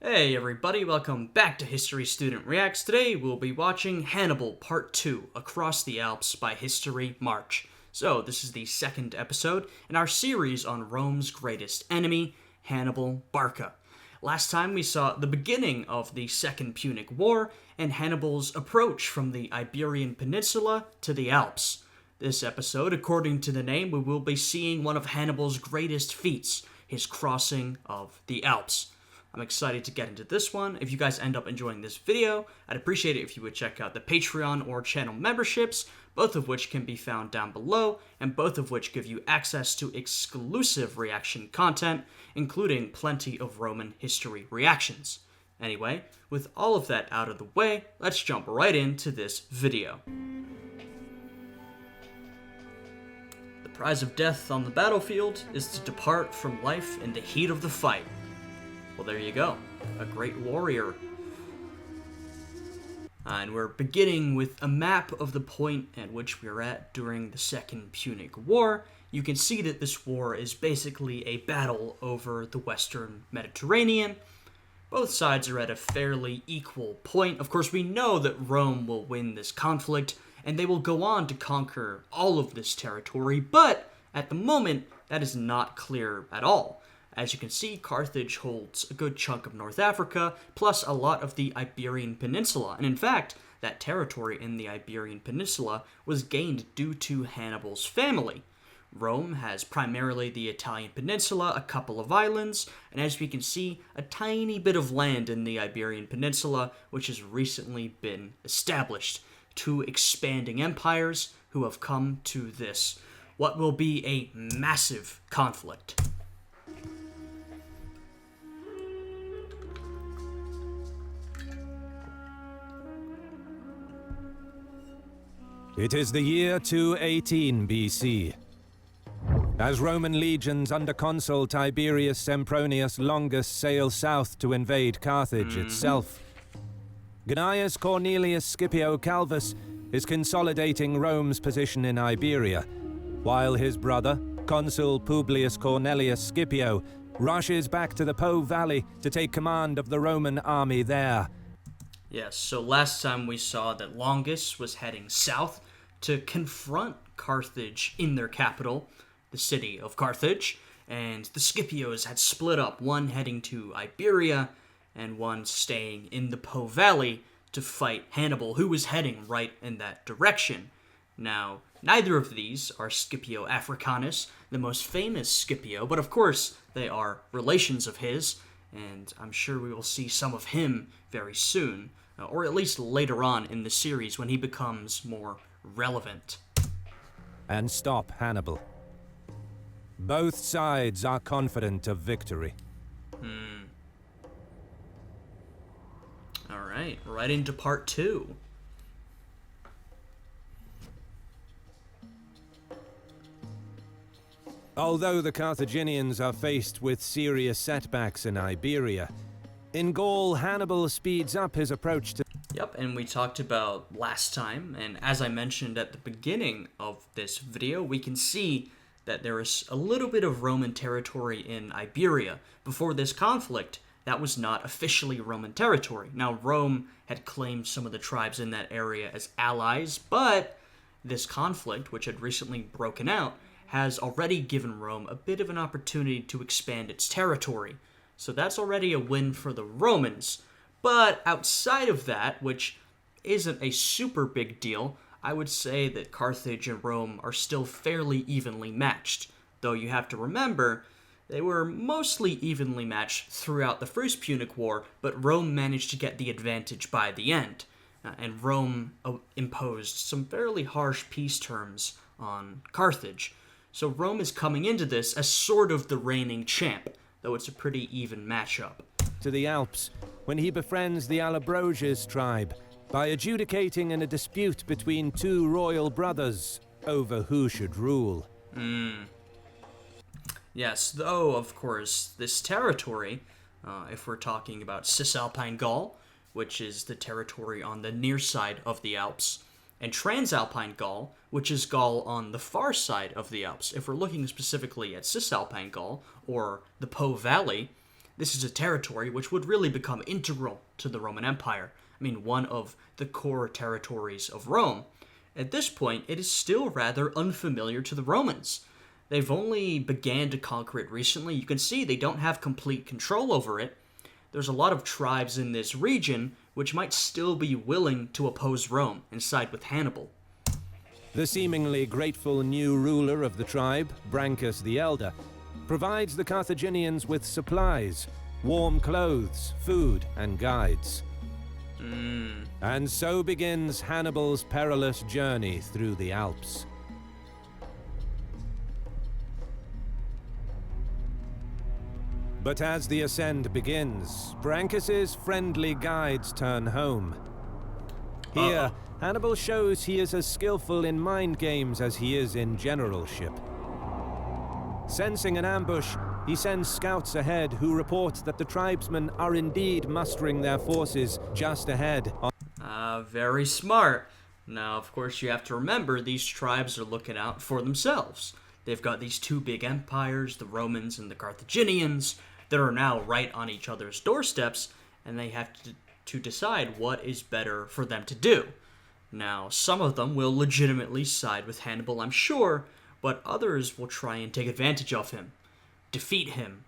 Hey everybody, welcome back to History Student Reacts. Today we'll be watching Hannibal Part 2, Across the Alps by HistoryMarche. So, this is the second episode in our series on Rome's greatest enemy, Hannibal Barca. Last time we saw the beginning of the Second Punic War and Hannibal's approach from the Iberian Peninsula to the Alps. This episode, according to the name, we will be seeing one of Hannibal's greatest feats, his crossing of the Alps. I'm excited to get into this one. If you guys end up enjoying this video, I'd appreciate it if you would check out the Patreon or channel memberships, both of which can be found down below, and both of which give you access to exclusive reaction content, including plenty of Roman history reactions. Anyway, with all of that out of the way, let's jump right into this video. The prize of death on the battlefield is to depart from life in the heat of the fight. Well, there you go. A great warrior. And we're beginning with a map of the point at which we're at during the Second Punic War. You can see that this war is basically a battle over the Western Mediterranean. Both sides are at a fairly equal point. Of course, we know that Rome will win this conflict, and they will go on to conquer all of this territory, but at the moment, that is not clear at all. As you can see, Carthage holds a good chunk of North Africa, plus a lot of the Iberian Peninsula. And in fact, that territory in the Iberian Peninsula was gained due to Hannibal's family. Rome has primarily the Italian Peninsula, a couple of islands, and as we can see, a tiny bit of land in the Iberian Peninsula, which has recently been established. Two expanding empires who have come to this, what will be a massive conflict. It is the year 218 BC. As Roman legions under consul Tiberius Sempronius Longus sail south to invade Carthage itself, Gnaeus Cornelius Scipio Calvus is consolidating Rome's position in Iberia, while his brother, consul Publius Cornelius Scipio, rushes back to the Po Valley to take command of the Roman army there. Yes, so last time we saw that Longus was heading south to confront Carthage in their capital, the city of Carthage, and the Scipios had split up, one heading to Iberia and one staying in the Po Valley to fight Hannibal, who was heading right in that direction. Now, neither of these are Scipio Africanus, the most famous Scipio, but of course they are relations of his, and I'm sure we will see some of him very soon, or at least later on in the series when he becomes more relevant. And stop Hannibal. Both sides are confident of victory. Alright, right into part 2. Although the Carthaginians are faced with serious setbacks in Iberia, in Gaul, Hannibal speeds up his approach to... Yep, and we talked about last time, and as I mentioned at the beginning of this video, we can see that there is a little bit of Roman territory in Iberia. Before this conflict, that was not officially Roman territory. Now, Rome had claimed some of the tribes in that area as allies, but this conflict, which had recently broken out, has already given Rome a bit of an opportunity to expand its territory. So that's already a win for the Romans. But outside of that, which isn't a super big deal, I would say that Carthage and Rome are still fairly evenly matched. Though you have to remember, they were mostly evenly matched throughout the First Punic War, but Rome managed to get the advantage by the end. And Rome imposed some fairly harsh peace terms on Carthage. So Rome is coming into this as sort of the reigning champ, though it's a pretty even matchup. To the Alps, when he befriends the Allobroges tribe by adjudicating in a dispute between two royal brothers over who should rule. Yes, though, of course, this territory, if we're talking about Cisalpine Gaul, which is the territory on the near side of the Alps, and Transalpine Gaul, which is Gaul on the far side of the Alps. If we're looking specifically at Cisalpine Gaul, or the Po Valley, this is a territory which would really become integral to the Roman Empire. I mean, one of the core territories of Rome. At this point, it is still rather unfamiliar to the Romans. They've only began to conquer it recently. You can see they don't have complete control over it. There's a lot of tribes in this region which might still be willing to oppose Rome and side with Hannibal. The seemingly grateful new ruler of the tribe, Brancus the Elder, provides the Carthaginians with supplies, warm clothes, food, and guides. And so begins Hannibal's perilous journey through the Alps. But as the ascent begins, Brancus's friendly guides turn home. Here, Hannibal shows he is as skillful in mind games as he is in generalship. Sensing an ambush, he sends scouts ahead who report that the tribesmen are indeed mustering their forces just ahead. Very smart. Now, of course, you have to remember these tribes are looking out for themselves. They've got these two big empires, the Romans and the Carthaginians, that are now right on each other's doorsteps, and they have to decide what is better for them to do. Now, some of them will legitimately side with Hannibal, I'm sure, but others will try and take advantage of him, defeat him,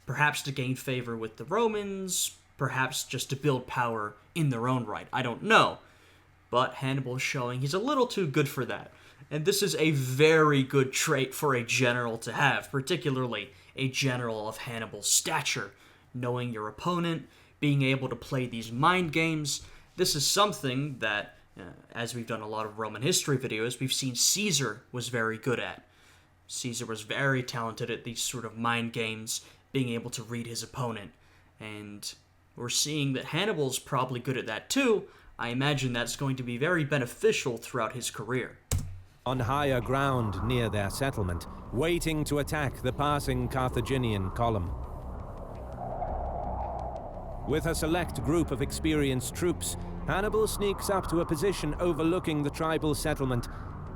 perhaps to gain favor with the Romans, perhaps just to build power in their own right. I don't know. But Hannibal is showing he's a little too good for that. And this is a very good trait for a general to have, particularly a general of Hannibal's stature. Knowing your opponent, being able to play these mind games. This is something that, as we've done a lot of Roman history videos, we've seen Caesar was very good at. Caesar was very talented at these sort of mind games, being able to read his opponent. And we're seeing that Hannibal's probably good at that too. I imagine that's going to be very beneficial throughout his career. On higher ground near their settlement, waiting to attack the passing Carthaginian column. With a select group of experienced troops, Hannibal sneaks up to a position overlooking the tribal settlement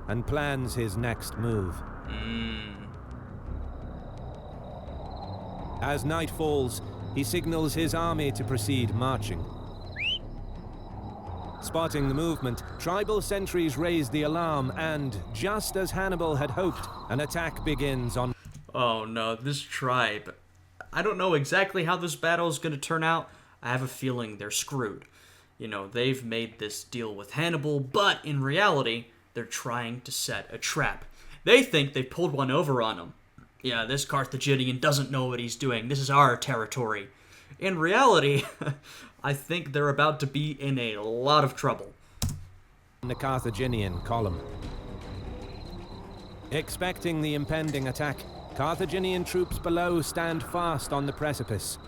and plans his next move. As night falls, he signals his army to proceed marching. Spotting the movement, tribal sentries raise the alarm, and, just as Hannibal had hoped, an attack begins on... Oh no, this tribe. I don't know exactly how this battle is going to turn out. I have a feeling they're screwed. You know, they've made this deal with Hannibal, but in reality, they're trying to set a trap. They think they pulled one over on him. Yeah, this Carthaginian doesn't know what he's doing. This is our territory. In reality, I think they're about to be in a lot of trouble. The Carthaginian column. Expecting the impending attack, Carthaginian troops below stand fast on the precipice.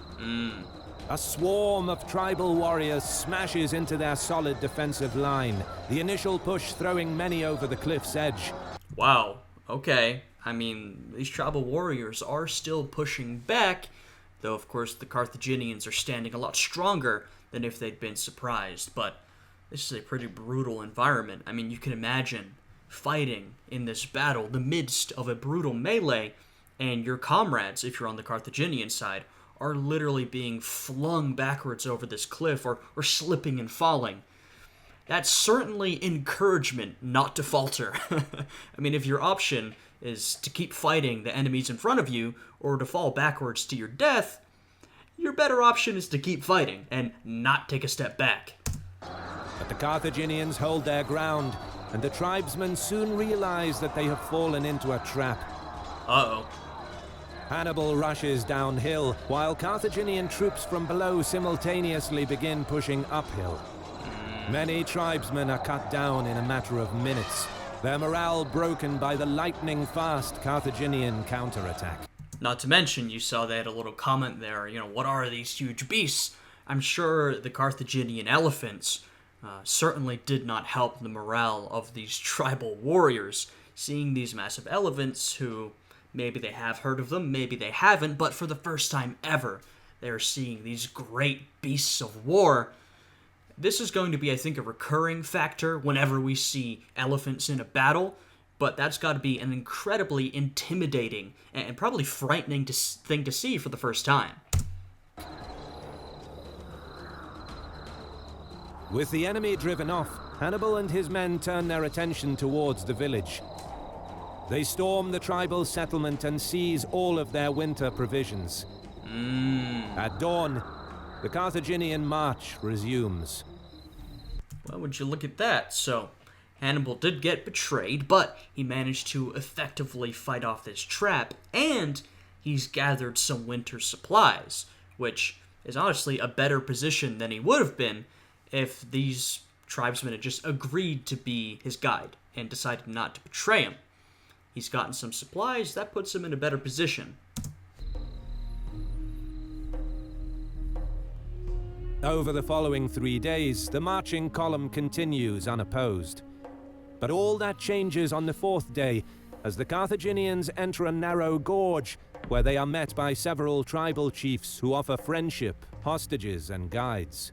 A swarm of tribal warriors smashes into their solid defensive line, the initial push throwing many over the cliff's edge. Wow, okay. I mean, these tribal warriors are still pushing back, though of course the Carthaginians are standing a lot stronger than if they'd been surprised. But this is a pretty brutal environment. I mean, you can imagine fighting in this battle, the midst of a brutal melee, and your comrades, if you're on the Carthaginian side, are literally being flung backwards over this cliff or slipping and falling. That's certainly encouragement not to falter. I mean, if your option is to keep fighting the enemies in front of you or to fall backwards to your death, your better option is to keep fighting and not take a step back. But the Carthaginians hold their ground, and the tribesmen soon realize that they have fallen into a trap. Uh-oh. Hannibal rushes downhill, while Carthaginian troops from below simultaneously begin pushing uphill. Many tribesmen are cut down in a matter of minutes, their morale broken by the lightning-fast Carthaginian counterattack. Not to mention, you saw they had a little comment there, what are these huge beasts? I'm sure the Carthaginian elephants certainly did not help the morale of these tribal warriors, seeing these massive elephants who... maybe they have heard of them, maybe they haven't, but for the first time ever, they're seeing these great beasts of war. This is going to be, I think, a recurring factor whenever we see elephants in a battle, but that's got to be an incredibly intimidating and probably frightening thing to see for the first time. With the enemy driven off, Hannibal and his men turn their attention towards the village. They storm the tribal settlement and seize all of their winter provisions. At dawn, the Carthaginian march resumes. Well, would you look at that? So, Hannibal did get betrayed, but he managed to effectively fight off this trap, and he's gathered some winter supplies, which is honestly a better position than he would have been if these tribesmen had just agreed to be his guide and decided not to betray him. He's gotten some supplies, that puts him in a better position. Over the following 3 days, the marching column continues unopposed. But all that changes on the 4th day as the Carthaginians enter a narrow gorge where they are met by several tribal chiefs who offer friendship, hostages, and guides.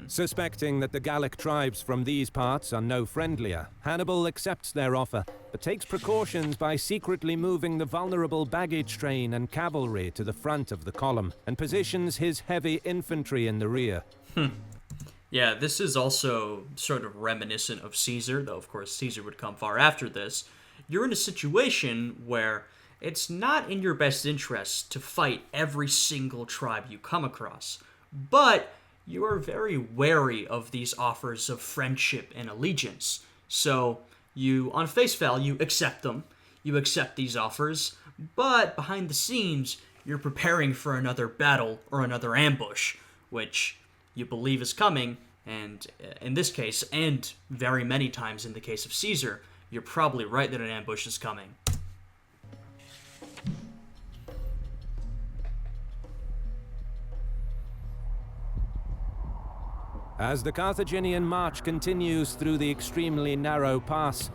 Suspecting that the Gallic tribes from these parts are no friendlier, Hannibal accepts their offer, but takes precautions by secretly moving the vulnerable baggage train and cavalry to the front of the column, and positions his heavy infantry in the rear. Yeah, this is also sort of reminiscent of Caesar, though of course Caesar would come far after this. You're in a situation where it's not in your best interest to fight every single tribe you come across, but you are very wary of these offers of friendship and allegiance. So you, on face value, accept them. You accept these offers, but behind the scenes, you're preparing for another battle or another ambush, which you believe is coming, and in this case, and very many times in the case of Caesar, you're probably right that an ambush is coming. As the Carthaginian march continues through the extremely narrow pass,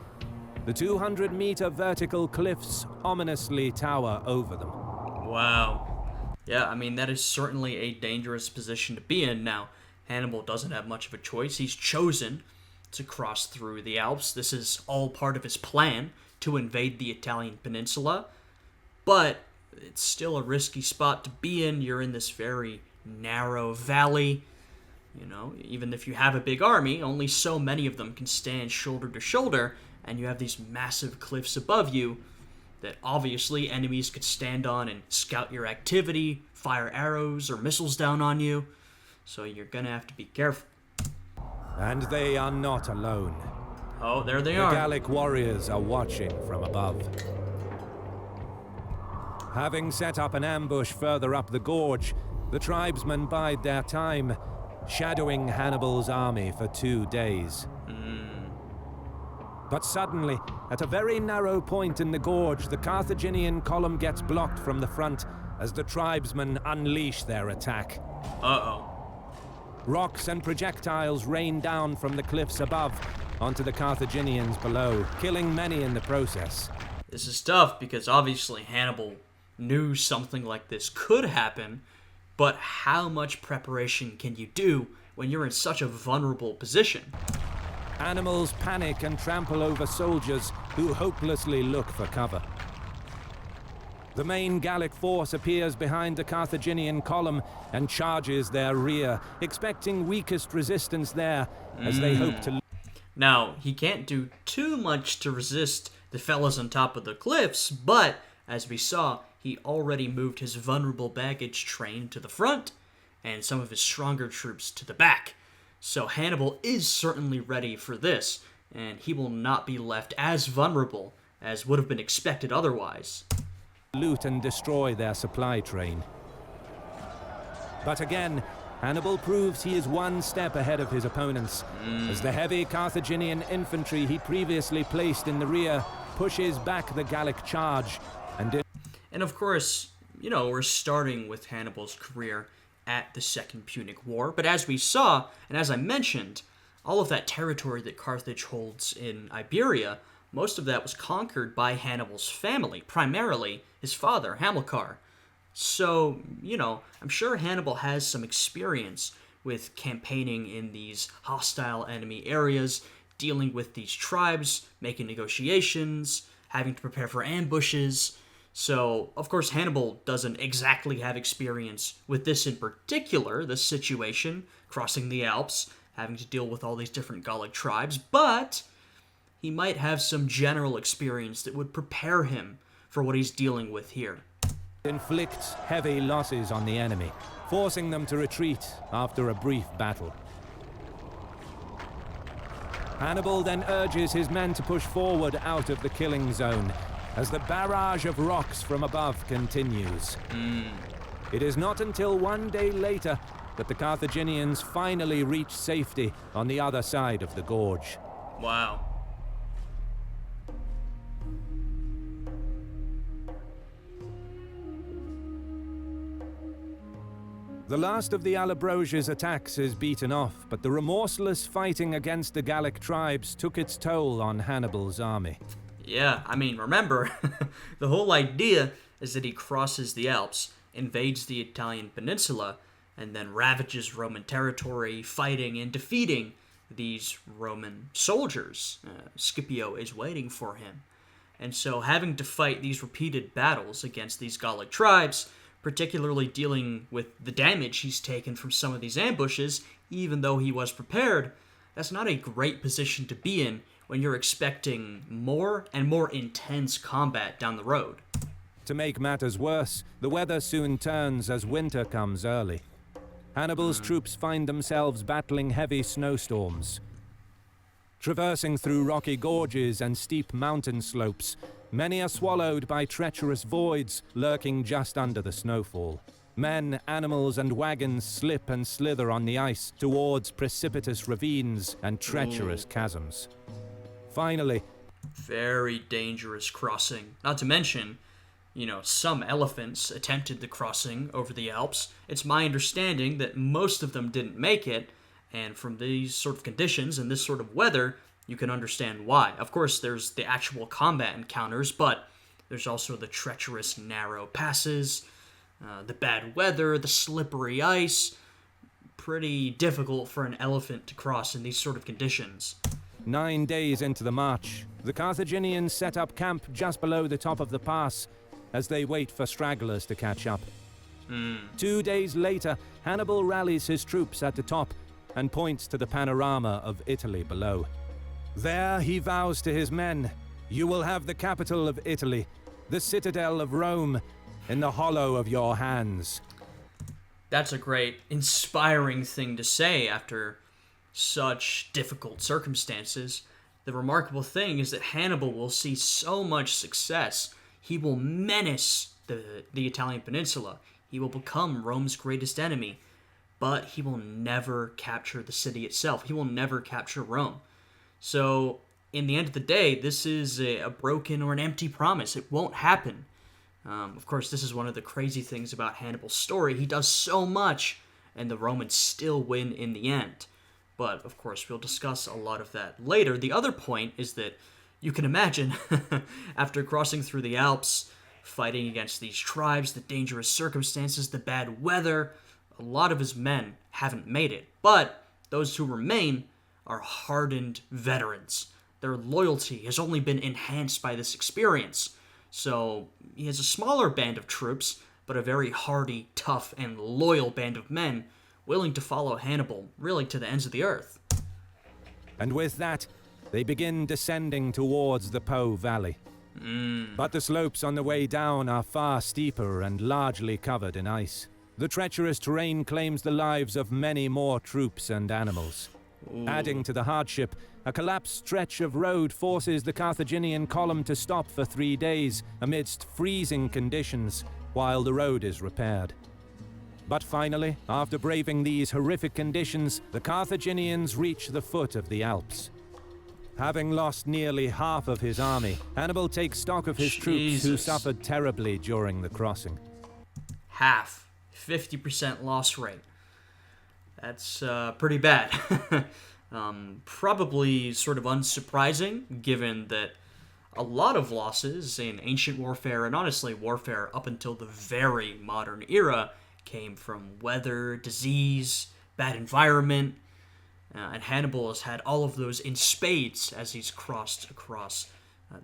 the 200-meter vertical cliffs ominously tower over them. Wow. Yeah, I mean, that is certainly a dangerous position to be in. Now, Hannibal doesn't have much of a choice. He's chosen to cross through the Alps. This is all part of his plan to invade the Italian peninsula. But it's still a risky spot to be in. You're in this very narrow valley. You know, even if you have a big army, only so many of them can stand shoulder to shoulder, and you have these massive cliffs above you that obviously enemies could stand on and scout your activity, fire arrows or missiles down on you. So you're gonna have to be careful. And they are not alone. Oh, there they The are. Gallic warriors are watching from above. Having set up an ambush further up the gorge, the tribesmen bide their time, shadowing Hannibal's army for 2 days. But suddenly, at a very narrow point in the gorge, the Carthaginian column gets blocked from the front as the tribesmen unleash their attack. Uh-oh. Rocks and projectiles rain down from the cliffs above onto the Carthaginians below, killing many in the process. This is tough because obviously Hannibal knew something like this could happen, but how much preparation can you do when you're in such a vulnerable position? Animals panic and trample over soldiers who hopelessly look for cover. The main Gallic force appears behind the Carthaginian column and charges their rear, expecting weakest resistance there as they hope to... Now, he can't do too much to resist the fellas on top of the cliffs, but, as we saw, he already moved his vulnerable baggage train to the front, and some of his stronger troops to the back. So Hannibal is certainly ready for this, and he will not be left as vulnerable as would have been expected otherwise. Loot and destroy their supply train. But again, Hannibal proves he is one step ahead of his opponents, as the heavy Carthaginian infantry he previously placed in the rear pushes back the Gallic charge, And of course, you know, we're starting with Hannibal's career at the Second Punic War, but as we saw, and as I mentioned, all of that territory that Carthage holds in Iberia, most of that was conquered by Hannibal's family, primarily his father, Hamilcar. So, you know, I'm sure Hannibal has some experience with campaigning in these hostile enemy areas, dealing with these tribes, making negotiations, having to prepare for ambushes. So, of course, Hannibal doesn't exactly have experience with this in particular, this situation, crossing the Alps, having to deal with all these different Gallic tribes, but he might have some general experience that would prepare him for what he's dealing with here. Inflicts heavy losses on the enemy, forcing them to retreat after a brief battle. Hannibal then urges his men to push forward out of the killing zone as the barrage of rocks from above continues. It is not until one day later that the Carthaginians finally reach safety on the other side of the gorge. Wow. The last of the Allobroges' attacks is beaten off, but the remorseless fighting against the Gallic tribes took its toll on Hannibal's army. Yeah, I mean, remember, the whole idea is that he crosses the Alps, invades the Italian peninsula, and then ravages Roman territory, fighting and defeating these Roman soldiers. Scipio is waiting for him. And so having to fight these repeated battles against these Gallic tribes, particularly dealing with the damage he's taken from some of these ambushes, even though he was prepared, that's not a great position to be in when you're expecting more and more intense combat down the road. To make matters worse, the weather soon turns as winter comes early. Hannibal's troops find themselves battling heavy snowstorms. Traversing through rocky gorges and steep mountain slopes, many are swallowed by treacherous voids lurking just under the snowfall. Men, animals, and wagons slip and slither on the ice towards precipitous ravines and treacherous chasms. Finally, very dangerous crossing. Not to mention, some elephants attempted the crossing over the Alps. It's my understanding that most of them didn't make it, and from these sort of conditions and this sort of weather, you can understand why. Of course, there's the actual combat encounters, but there's also the treacherous narrow passes, the bad weather, the slippery ice. Pretty difficult for an elephant to cross in these sort of conditions. 9 days into the march, the Carthaginians set up camp just below the top of the pass as they wait for stragglers to catch up. 2 days later, Hannibal rallies his troops at the top and points to the panorama of Italy below. There he vows to his men, "You will have the capital of Italy, the citadel of Rome, in the hollow of your hands." That's a great, inspiring thing to say after such difficult circumstances. The remarkable thing is that Hannibal will see so much success. He will menace the Italian peninsula. He will become Rome's greatest enemy. But he will never capture the city itself. He will never capture Rome. So, in the end of the day, this is a broken or an empty promise. It won't happen. Of course, this is one of the crazy things about Hannibal's story. He does so much, and the Romans still win in the end. But, of course, we'll discuss a lot of that later. The other point is that you can imagine, after crossing through the Alps, fighting against these tribes, the dangerous circumstances, the bad weather, a lot of his men haven't made it. But those who remain are hardened veterans. Their loyalty has only been enhanced by this experience. So he has a smaller band of troops, but a very hardy, tough, and loyal band of men willing to follow Hannibal, really to the ends of the earth. And with that, they begin descending towards the Po Valley. But the slopes on the way down are far steeper and largely covered in ice. The treacherous terrain claims the lives of many more troops and animals. Adding to the hardship, a collapsed stretch of road forces the Carthaginian column to stop for 3 days amidst freezing conditions while the road is repaired. But finally, after braving these horrific conditions, the Carthaginians reach the foot of the Alps. Having lost nearly half of his army, Hannibal takes stock of his troops who suffered terribly during the crossing. Half. 50% loss rate. That's pretty bad. Probably sort of unsurprising, given that a lot of losses in ancient warfare, and honestly warfare up until the very modern era, came from weather, disease, bad environment, and Hannibal has had all of those in spades as he's crossed across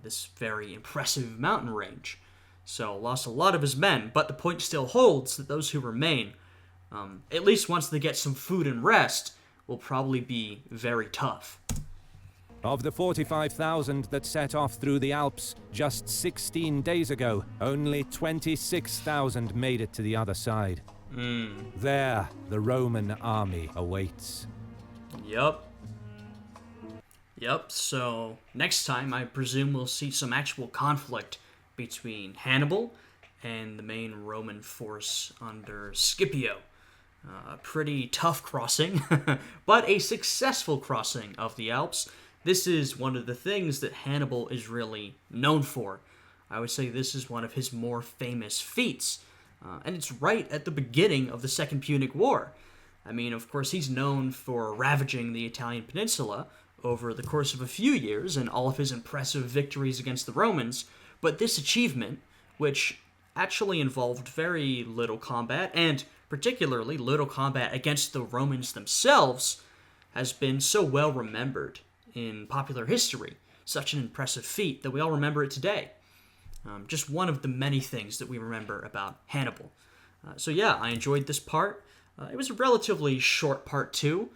this very impressive mountain range. So lost a lot of his men, but the point still holds that those who remain, at least once they get some food and rest, will probably be very tough. Of the 45,000 that set off through the Alps just 16 days ago, only 26,000 made it to the other side. There, the Roman army awaits. Yep, so next time I presume we'll see some actual conflict between Hannibal and the main Roman force under Scipio. A pretty tough crossing, but a successful crossing of the Alps. This is one of the things that Hannibal is really known for. I would say this is one of his more famous feats. And it's right at the beginning of the Second Punic War. I mean, of course, he's known for ravaging the Italian peninsula over the course of a few years and all of his impressive victories against the Romans. But this achievement, which actually involved very little combat, and particularly little combat against the Romans themselves, has been so well remembered in popular history. Such an impressive feat that we all remember it today. Just one of the many things that we remember about Hannibal. So yeah, I enjoyed this part. It was a relatively short part too.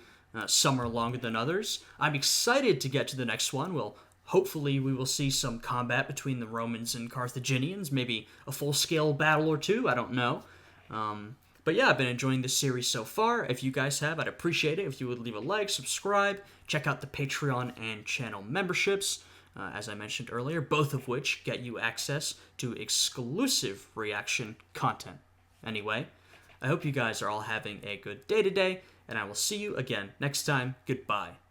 Some are longer than others. I'm excited to get to the next one. Hopefully we will see some combat between the Romans and Carthaginians, maybe a full-scale battle or two, I don't know. But yeah, I've been enjoying this series so far. If you guys have, I'd appreciate it if you would leave a like, subscribe, check out the Patreon and channel memberships, as I mentioned earlier, both of which get you access to exclusive reaction content. Anyway, I hope you guys are all having a good day today, and I will see you again next time. Goodbye.